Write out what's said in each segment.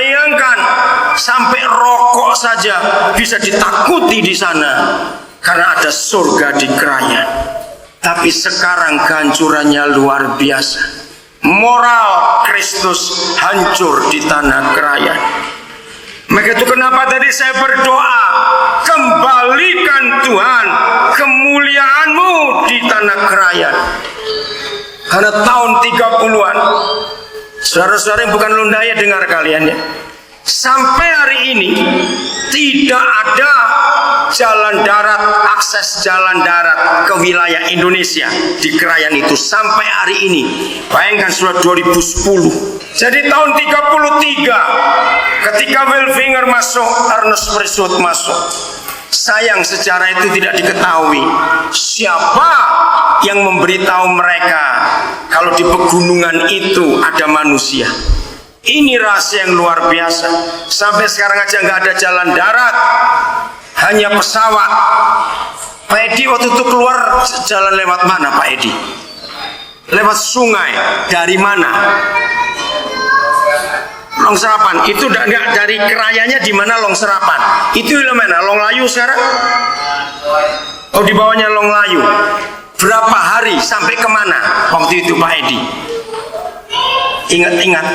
Bayangkan, sampai rokok saja bisa ditakuti di sana karena ada surga di Krayan. Tapi sekarang kehancurannya luar biasa. Moral Kristus hancur di tanah Krayan. Maka itu kenapa tadi saya berdoa, kembalikan Tuhan kemuliaan-Mu di tanah Krayan. Karena tahun 30-an, saudara-saudara yang bukan Lundaya, dengar kalian ya, sampai hari ini tidak ada jalan darat, akses jalan darat ke wilayah Indonesia di Krayan itu sampai hari ini. Bayangkan sudah 2010. Jadi tahun 33 ketika Wilfinger masuk, Ernest Priesthood masuk. Sayang sejarah itu tidak diketahui siapa yang memberitahu mereka kalau di pegunungan itu ada manusia. Ini rahasia yang luar biasa. Sampai sekarang aja nggak ada jalan darat, hanya pesawat. Pak Edi waktu itu keluar jalan lewat mana Pak Edi? Lewat sungai. Dari mana? Long Serapan. Itu enggak dari Kerayanya, di mana Long Serapan? Itu di mana? Long Layu sekarang? Oh, di bawahnya Long Layu. Berapa hari sampai kemana waktu itu Pak Edi? Ingat-ingat.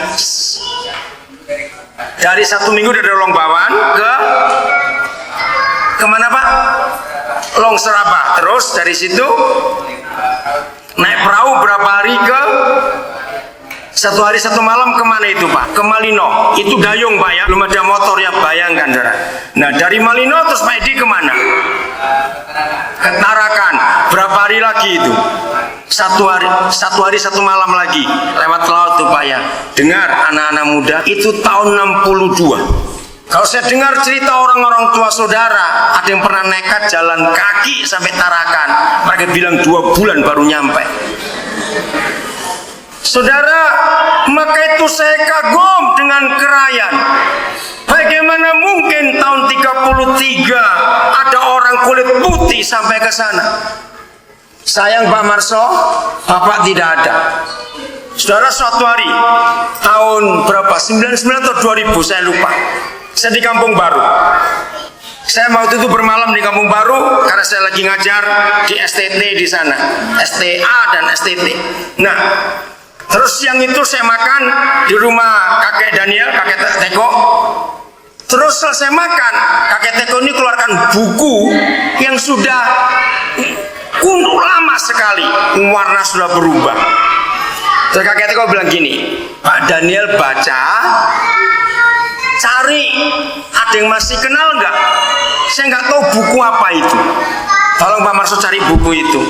Dari 1 minggu dari Long Bawan ke kemana Pak? Long Seraba. Terus dari situ naik perahu berapa hari ke? 1 hari 1 malam kemana itu Pak? Ke Malino. Itu dayung Pak ya, belum ada motor ya, bayangkan saudara. Nah dari Malino terus Pak Edi kemana? Ke Tarakan. Berapa hari lagi itu? 1 hari 1 malam lagi lewat laut tuh Pak ya. Dengar anak-anak muda, itu tahun 62. Kalau saya dengar cerita orang-orang tua saudara, ada yang pernah nekat jalan kaki sampai Tarakan. Mereka bilang 2 bulan baru nyampe. Saudara, maka itu saya kagum dengan Krayan. Bagaimana mungkin tahun 33 ada orang kulit putih sampai ke sana? Sayang Pak Marso, Bapak tidak ada. Saudara, suatu hari tahun berapa? 99 atau 2000 saya lupa. Saya di Kampung Baru. Saya waktu itu bermalam di Kampung Baru karena saya lagi ngajar di STT di sana, STA dan STT. Nah, terus siang itu saya makan di rumah kakek Daniel, kakek Teko. Terus selesai makan, kakek Teko ini keluarkan buku yang sudah kuno lama sekali, warna sudah berubah. Terus kakek Teko bilang gini, Pak Daniel baca, cari, ada yang masih kenal nggak? Saya nggak tahu buku apa itu. Tolong Pak Marso cari buku itu.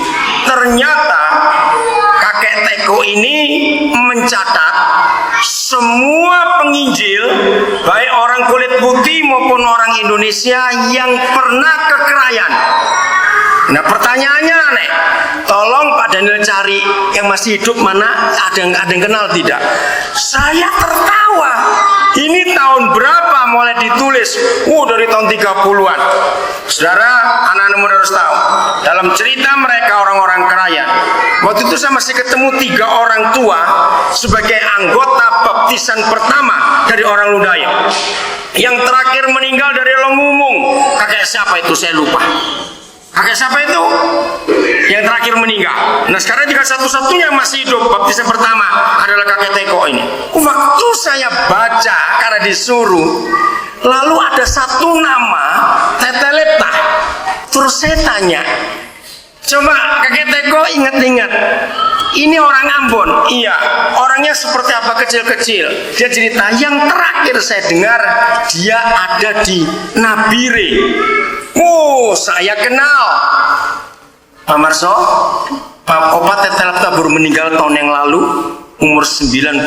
Ternyata kakek Teko ini mencatat semua penginjil, baik orang kulit putih maupun orang Indonesia yang pernah ke Krayan. Nah pertanyaannya aneh, tolong Pak Daniel cari yang masih hidup mana, ada yang kenal tidak? Saya tertawa. Ini tahun berapa mulai ditulis? Dari tahun 30-an. Saudara, anak-anak muda harus tahu, dalam cerita mereka orang-orang Krayan, waktu itu saya masih ketemu 3 orang tua sebagai anggota baptisan pertama dari orang Lundaya. Yang terakhir meninggal dari Longumung. Kakek siapa itu saya lupa. Kakek siapa itu? Yang terakhir meninggal. Nah sekarang tinggal satu-satunya masih hidup baptisan pertama adalah kakek Teko ini. Waktu saya baca karena disuruh, lalu ada satu nama Tetelepta. Terus saya tanya, coba kakek Teko ingat-ingat, ini orang Ambon? Iya. Orangnya seperti apa? Kecil-kecil. Dia cerita, yang terakhir saya dengar dia ada di Nabire. Saya kenal Pak Marso. Pak Opa Tetelepta baru meninggal tahun yang lalu, umur 94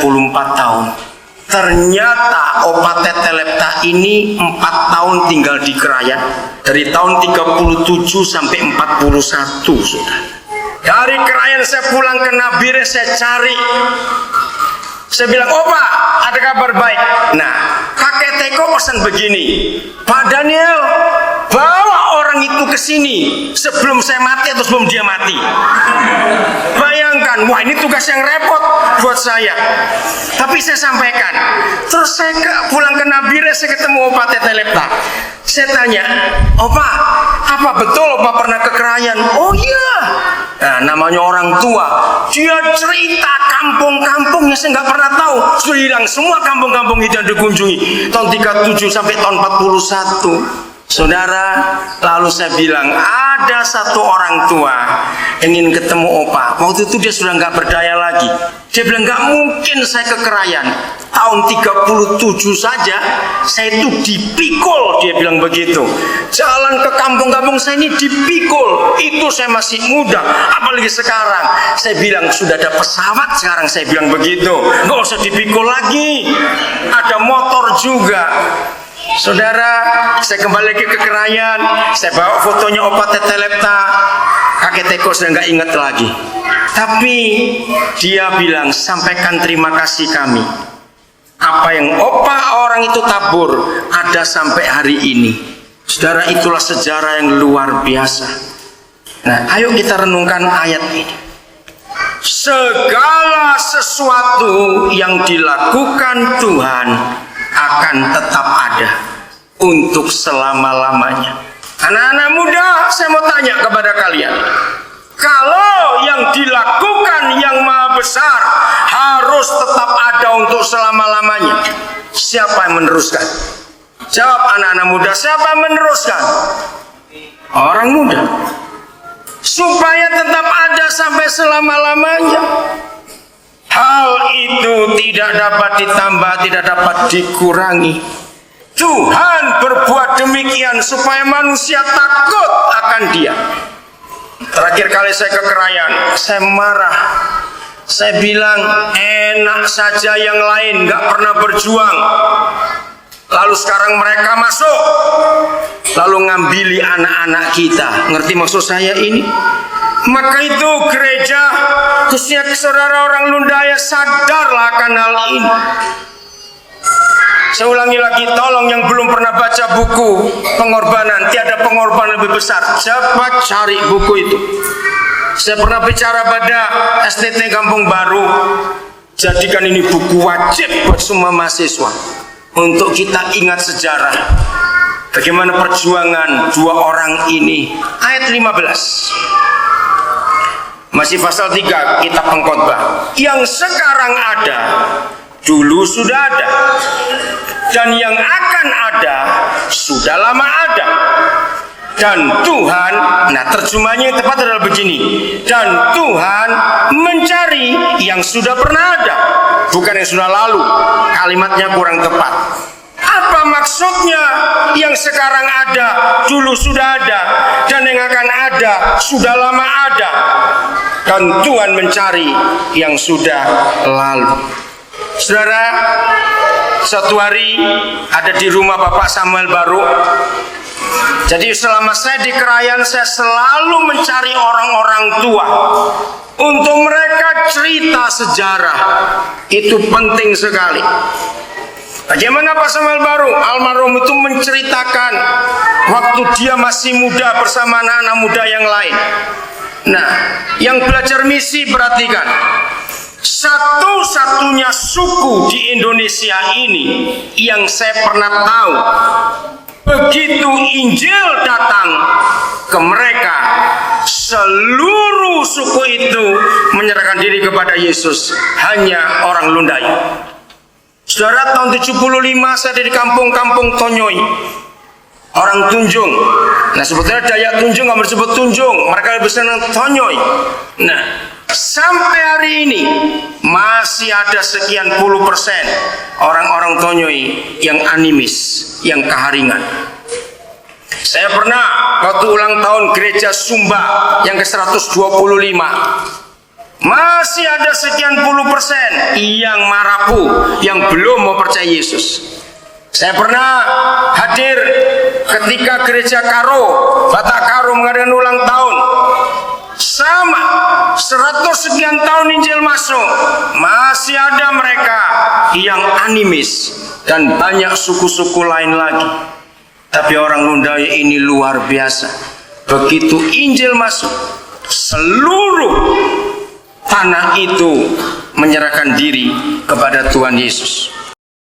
tahun. Ternyata Opa Tetelepta ini 4 tahun tinggal di Krayan, dari tahun 37 sampai 41 sudah. Dari Krayan saya pulang ke Nabire, saya cari. Saya bilang, Opa, ada kabar baik. Nah, kakek Teko pesan begini, Pak Daniel, bawa orang itu kesini sebelum saya mati atau sebelum dia mati. Bayangkan, wah ini tugas yang repot buat saya. Tapi saya sampaikan. Terus saya pulang ke Nabire, saya ketemu Opa Tetelepta. Saya tanya, Opa, apa betul Opa pernah ke Krayan? Oh iya. Nah, namanya orang tua, dia cerita kampung-kampungnya saya nggak pernah tahu. Sudah hilang semua kampung-kampung itu yang dikunjungi tahun 37 sampai tahun 41. Saudara, lalu saya bilang ada satu orang tua ingin ketemu Opa. Waktu itu dia sudah nggak berdaya lagi. Dia bilang nggak mungkin saya ke Krayan. Tahun 37 saja saya itu dipikul, dia bilang begitu. Jalan ke kampung-kampung saya ini dipikul. Itu saya masih muda, apalagi sekarang. Saya bilang sudah ada pesawat sekarang, saya bilang begitu. Nggak usah dipikul lagi. Ada motor juga. Saudara, saya kembali lagi ke Krayan. Saya bawa fotonya Opa Tetelepta. Kakek Teko sudah nggak ingat lagi. Tapi dia bilang, sampaikan terima kasih kami. Apa yang Opa orang itu tabur ada sampai hari ini. Saudara, itulah sejarah yang luar biasa. Nah, ayo kita renungkan ayat ini. Segala sesuatu yang dilakukan Tuhan akan tetap ada untuk selama-lamanya. Anak-anak muda, saya mau tanya kepada kalian, kalau yang dilakukan yang maha besar harus tetap ada untuk selama-lamanya, siapa yang meneruskan? Jawab anak-anak muda, siapa yang meneruskan? Orang muda. Supaya tetap ada sampai selama-lamanya. Hal itu tidak dapat ditambah, tidak dapat dikurangi. Tuhan berbuat demikian supaya manusia takut akan Dia. Terakhir kali saya ke Krayan, saya marah. Saya bilang, enak saja yang lain gak pernah berjuang. Lalu sekarang mereka masuk, lalu ngambili anak-anak kita. Ngerti maksud saya ini? Maka itu gereja, khususnya saudara orang Lundaya, sadarlah akan hal ini. Saya ulangi lagi, tolong yang belum pernah baca buku pengorbanan, tiada pengorbanan lebih besar, cepat cari buku itu. Saya pernah bicara pada STT Kampung Baru, jadikan ini buku wajib buat semua mahasiswa, untuk kita ingat sejarah bagaimana perjuangan dua orang ini. Ayat 15, masih pasal 3 kitab Pengkhotbah. Yang sekarang ada dulu sudah ada, dan yang akan ada sudah lama ada. Dan Tuhan, nah terjemahnya yang tepat adalah begini, dan Tuhan mencari yang sudah pernah ada, bukan yang sudah lalu. Kalimatnya kurang tepat. Apa maksudnya yang sekarang ada dulu sudah ada, dan yang akan ada sudah lama ada? Dan Tuhan mencari yang sudah lalu. Saudara, satu hari ada di rumah Bapak Samuel Baru. Jadi selama saya di Krayan, saya selalu mencari orang-orang tua untuk mereka cerita sejarah. Itu penting sekali. Bagaimana Pak Samuel Baru almarhum itu menceritakan waktu dia masih muda bersama anak-anak muda yang lain. Nah, yang belajar misi perhatikan, satu-satunya suku di Indonesia ini yang saya pernah tahu, begitu Injil datang ke mereka, seluruh suku itu menyerahkan diri kepada Yesus. Hanya orang Lundaya. Saudara, tahun 75 saya ada di kampung-kampung Tonyoi, orang Tunjung. Nah, sebetulnya Dayak Tunjung nggak disebut Tunjung, mereka lebih senang Tonyoi. Nah, sampai hari ini masih ada sekian puluh persen orang-orang Tonyoi yang animis, yang keharingan. Saya pernah waktu ulang tahun gereja Sumba yang ke-125, masih ada sekian puluh persen yang marapu, yang belum mau percaya Yesus. Saya pernah hadir ketika gereja Karo, Batak Karo mengadakan ulang tahun. Sama, 100 sekian tahun Injil masuk, masih ada mereka yang animis, dan banyak suku-suku lain lagi. Tapi orang Lundaya ini luar biasa. begitu Injil masuk, seluruh tanah itu menyerahkan diri kepada Tuhan Yesus.